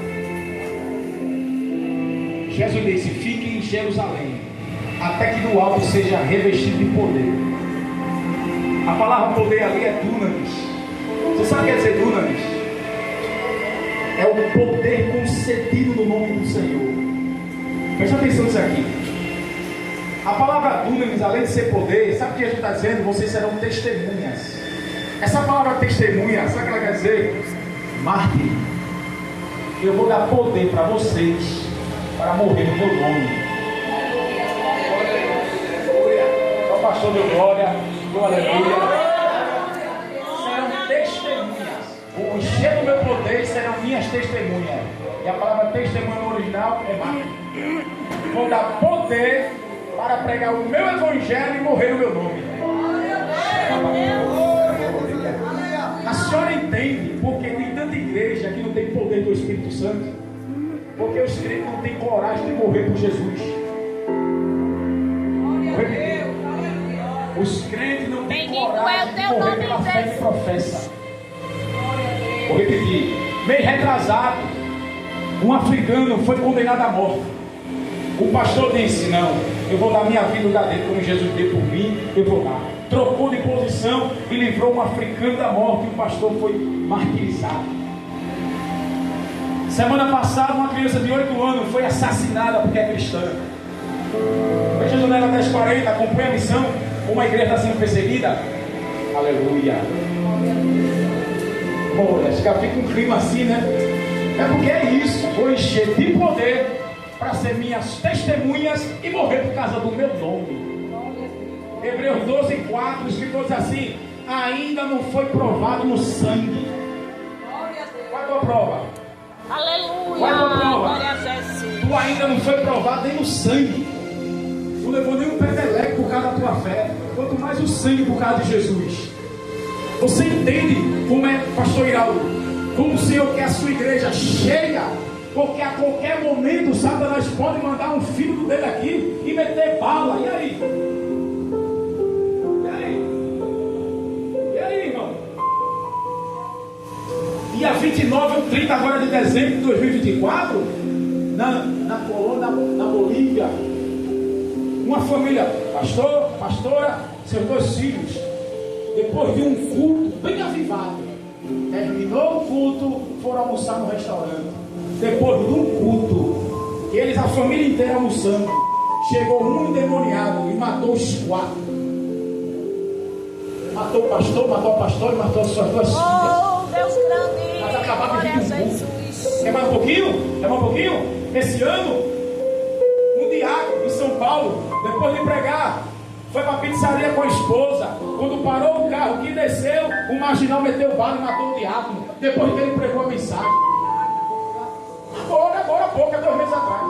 Jesus disse: fiquem em Jerusalém, até que do alto seja revestido de poder. A palavra poder ali é dunamis. Você sabe o que quer dizer dunamis? É o poder concedido no nome do Senhor. Presta atenção nisso aqui. A palavra dunamis, além de ser poder, sabe o que a gente está dizendo? Vocês serão testemunhas. Essa palavra testemunha, sabe o que ela quer dizer? Mártir. Eu vou dar poder para vocês, para morrer no meu nome. O pastor deu glória, deu aleluia. Serão testemunhas. O encher do meu poder serão minhas testemunhas. E a palavra testemunha no original é mártir. Vou dar poder para pregar o meu evangelho e morrer no meu nome. A senhora entende porque tem tanta igreja que não tem poder do Espírito Santo? Porque os crentes não têm coragem de morrer por Jesus. Os crentes não têm coragem de morrer pela fé que professa. Vou repetir. Meio retrasado, um africano foi condenado à morte. O pastor disse: não, eu vou dar minha vida lá dentro, como Jesus deu por mim, eu vou dar. Trocou de posição e livrou um africano da morte. E o pastor foi martirizado. Semana passada, uma criança de 8 anos foi assassinada porque é cristã. Hoje a janela 1040 acompanha a missão. Uma igreja está sendo perseguida. Aleluia. Olha, fica um clima assim, né? É porque é isso. Vou encher de poder para ser minhas testemunhas e morrer por causa do meu nome. Hebreus 12:4, o escritor diz assim: ainda não foi provado no sangue. Qual é a tua prova? Aleluia. Qual é a tua prova? Glória a Jesus. Tu ainda não foi provado nem no sangue. Tu levou nem um peteleco por causa da tua fé. Quanto mais o sangue por causa de Jesus. Você entende como é, pastor Iraldo? Como o Senhor quer a sua igreja cheia. Porque a qualquer momento Satanás pode mandar um filho dele aqui e meter bala. E aí? E aí, irmão? Dia 29 ou 30 agora de dezembro de 2024, na Colônia, na Bolívia, uma família, pastor, pastora, seus 2 filhos, depois de um culto bem avivado, terminou o culto, foram almoçar no restaurante. Depois de um culto, eles, a família inteira almoçando, chegou um endemoniado e matou os 4. Matou o pastor, matou a pastora e matou as suas 2 filhas. Oh, Deus grande. Mas acabava de Glória a vir um culto. Jesus. Quer mais um pouquinho? Quer mais um pouquinho? Esse ano, um diácono em São Paulo depois de pregar, foi para a pizzaria com a esposa. Quando parou o carro que desceu, o marginal meteu bala e matou o diácono. Depois que ele pregou a mensagem. Agora há pouco, há 2 meses atrás.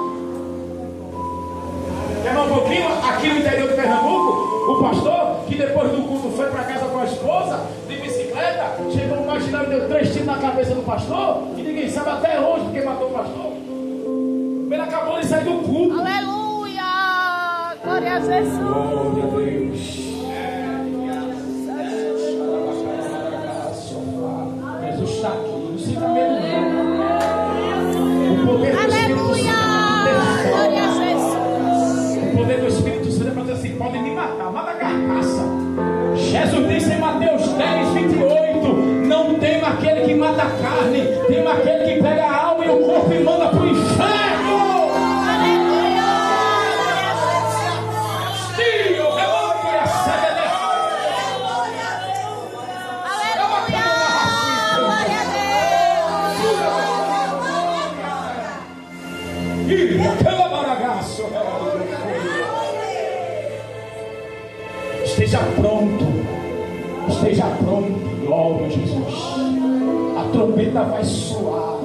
Quer mais um pouquinho? Aqui no interior de Pernambuco, o pastor, que depois do culto foi para casa com a esposa, de bicicleta, chegou o marginal e deu 3 tiros na cabeça do pastor, e ninguém sabe até hoje porque matou o pastor. Ele acabou de sair do culto. Aleluia! Glória a Jesus. Glória a Deus. Jesus está aqui. Não se dá medo, não. O poder do Espírito Santo. Glória a Jesus. O poder do Espírito Santo é para dizer assim: podem me matar, mata a carcaça. Jesus disse em Mateus 10:28: não tema aquele que mata a carne, tema aquele que pega a alma e o corpo e manda para o inferno. Esteja pronto, esteja pronto, glória a Jesus. A trombeta vai soar.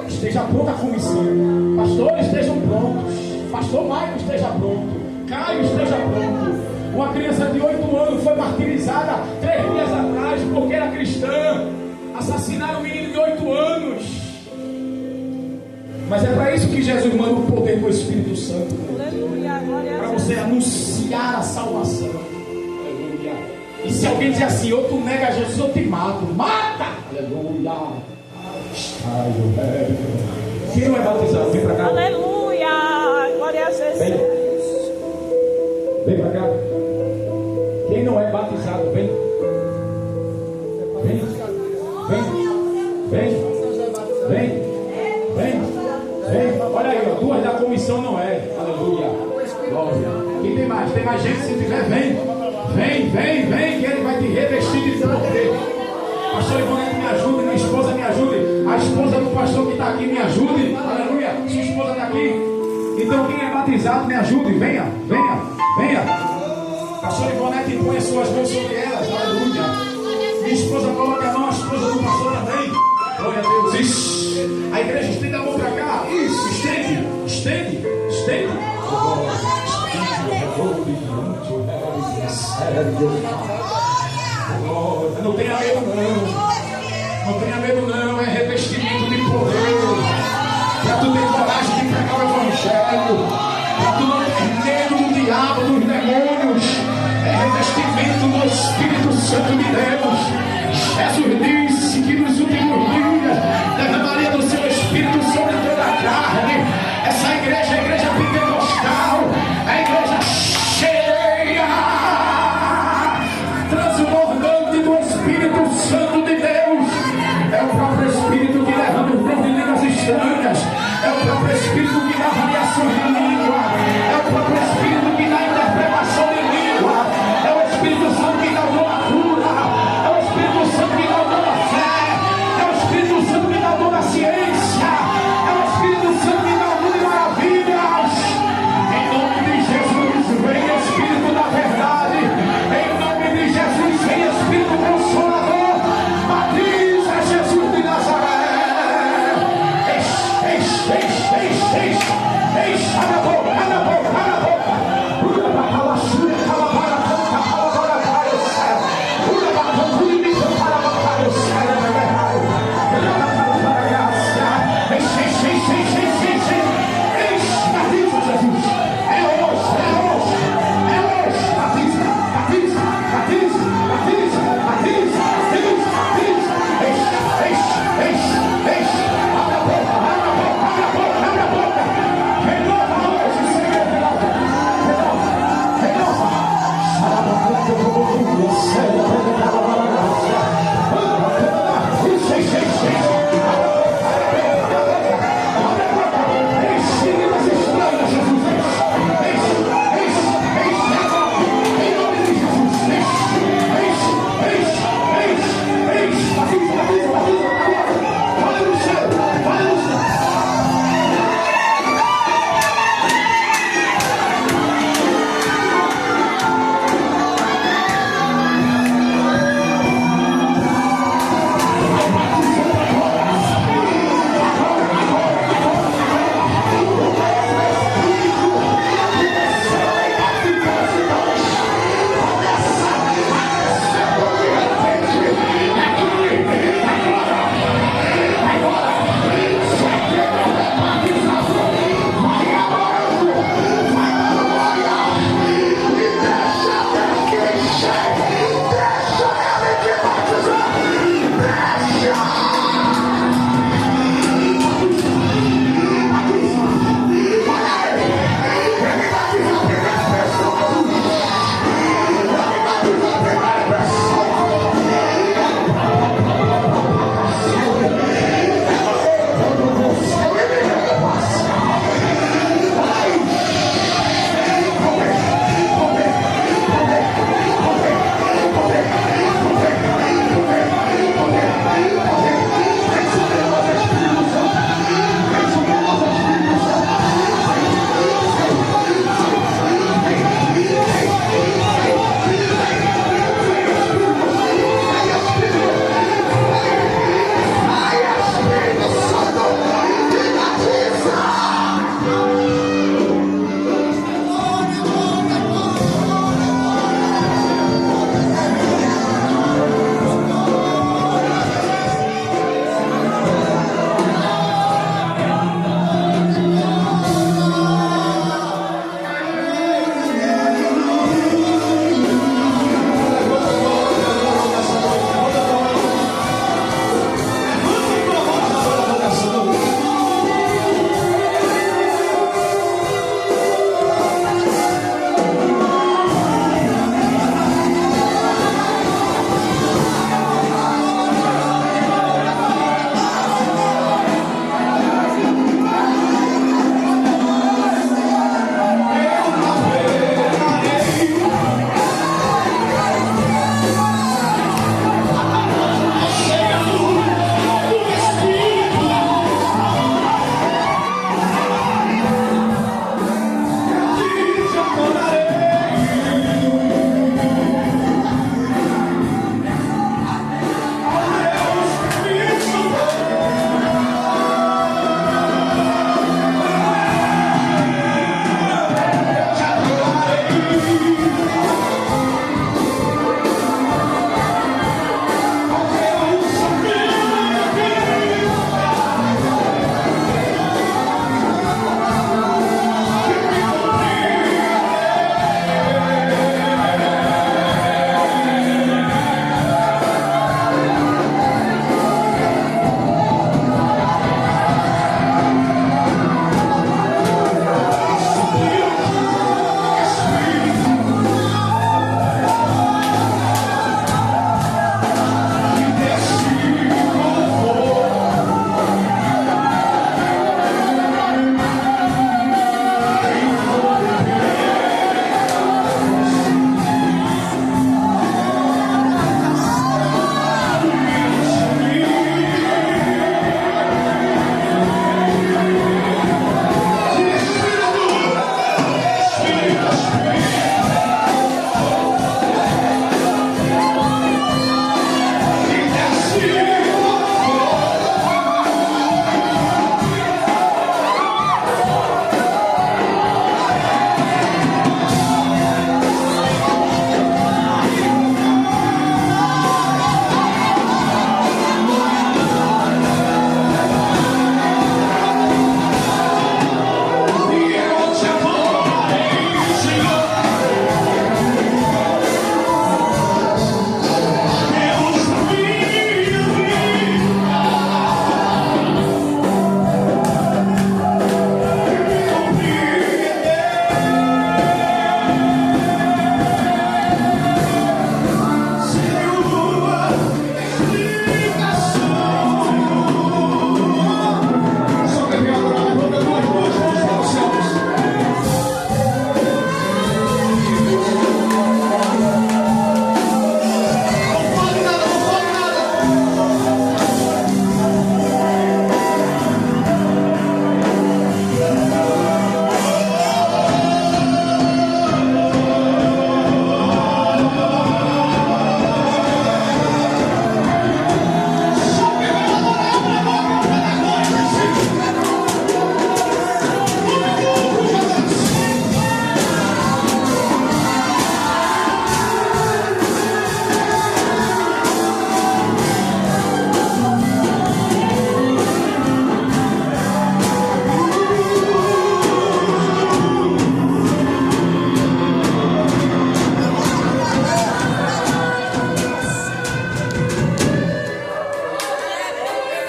Esteja pronta a comissão. Pastores, estejam prontos. Pastor Maicon, esteja pronto. Caio, esteja pronto. Uma criança de 8 anos foi martirizada 3 dias atrás porque era cristã. Assassinaram um menino de 8 anos. Mas é para isso que Jesus manda o poder do Espírito Santo. Para você anunciar a salvação. Aleluia. E se alguém dizer assim: eu tu nega Jesus, eu te mato. Mata! Aleluia. Quem não é batizado, vem para cá. Aleluia! Glória a Jesus. Vem para cá. Quem não é batizado, vem. Vem. Vem. Vem. Vem. Olha aí, ó, 2 da comissão não é. Aleluia. Glória. E tem mais gente, se tiver, vem, que ele vai te revestir de poder. Pastor Ivonete, me ajude, minha esposa me ajude, a esposa do pastor que está aqui me ajude. Aleluia. Sua esposa está aqui. Então quem é batizado me ajude. Venha. Pastor Ivonete, põe as suas mãos sobre elas. Aleluia. Minha esposa coloca a mão, a esposa do pastor também. Glória a Deus. Isso. A igreja estende a mão para cá. Isso. Estende. Não tenha medo não. É revestimento de poder. Para tu ter coragem de pregar o evangelho. Para tu não ter medo do diabo, dos demônios. É revestimento do Espírito Santo de Deus. Jesus disse que nos últimos dias derramaria do seu Espírito sobre toda a carne. Essa igreja é a igreja pentecostal, é a igreja cheia, transbordante do Espírito Santo de Deus. É o próprio Espírito que derrama o dom de línguas estranhas, é o próprio Espírito que dá variação de língua, é o próprio Espírito que dá interpretação de língua, é o Espírito Santo que dá o dom da cura, é o Espírito Santo que dá o dom da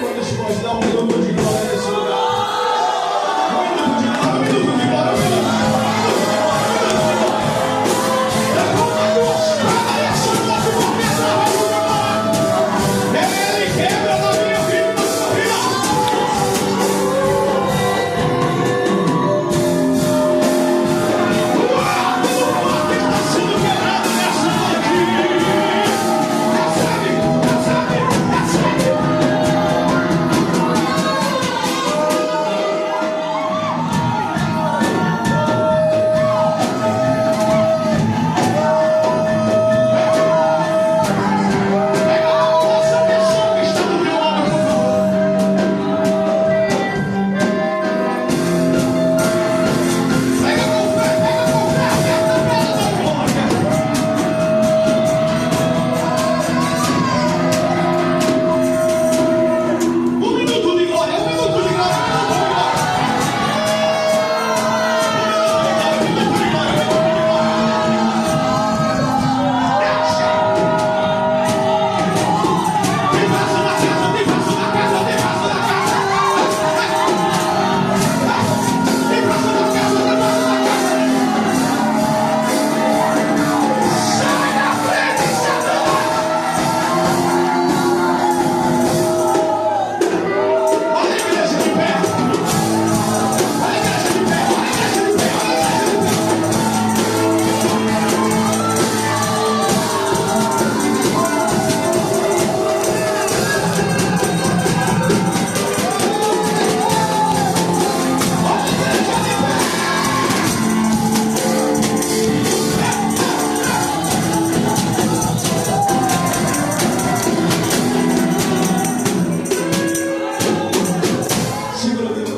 Quantos pode dar um minuto de glória nesse lugar? Um minuto de glória, um minuto de glória, um minuto de glória. Ele quebra na minha vida, na sua vida. Todo porte está sendo quebrado nessa noite. Recebe, recebe, recebe. Essa pessoa que está do meu lado, por favor. Pega com fé, aperta a pedra da glória. Um minuto de glória, um minuto de glória, um minuto de glória, um minuto de glória, um minuto de glória. Tem vaso na casa, tem vaso na casa, tem vaso na casa. Tem vaso na casa, tem vaso na casa. Sai da frente, Satanás. Olha a igreja de pé. Olha a igreja de pé, olha a igreja de pé, olha a igreja de pé. Segura o dedo.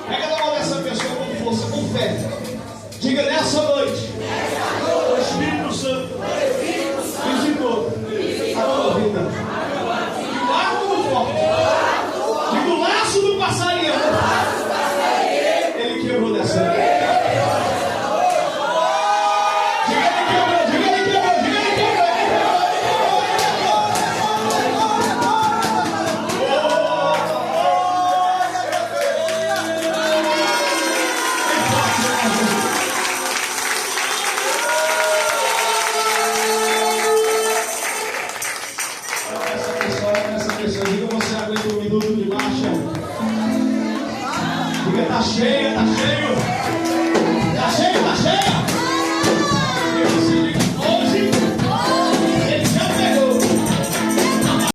Pega na mão dessa pessoa com força, com fé. Diga nessa noite. O Espírito Santo visitou a tua vida. E o arco do forte. E do laço do passarinho. Ele quebrou dessa noite. Diga ele quebrou, diga ele quebrou, diga ele quebrou, ele quebrou, ele essa pessoa, diga você aguenta um minuto de marcha. Diga tá cheia, tá cheio. Tá cheio, tá cheia. Diga você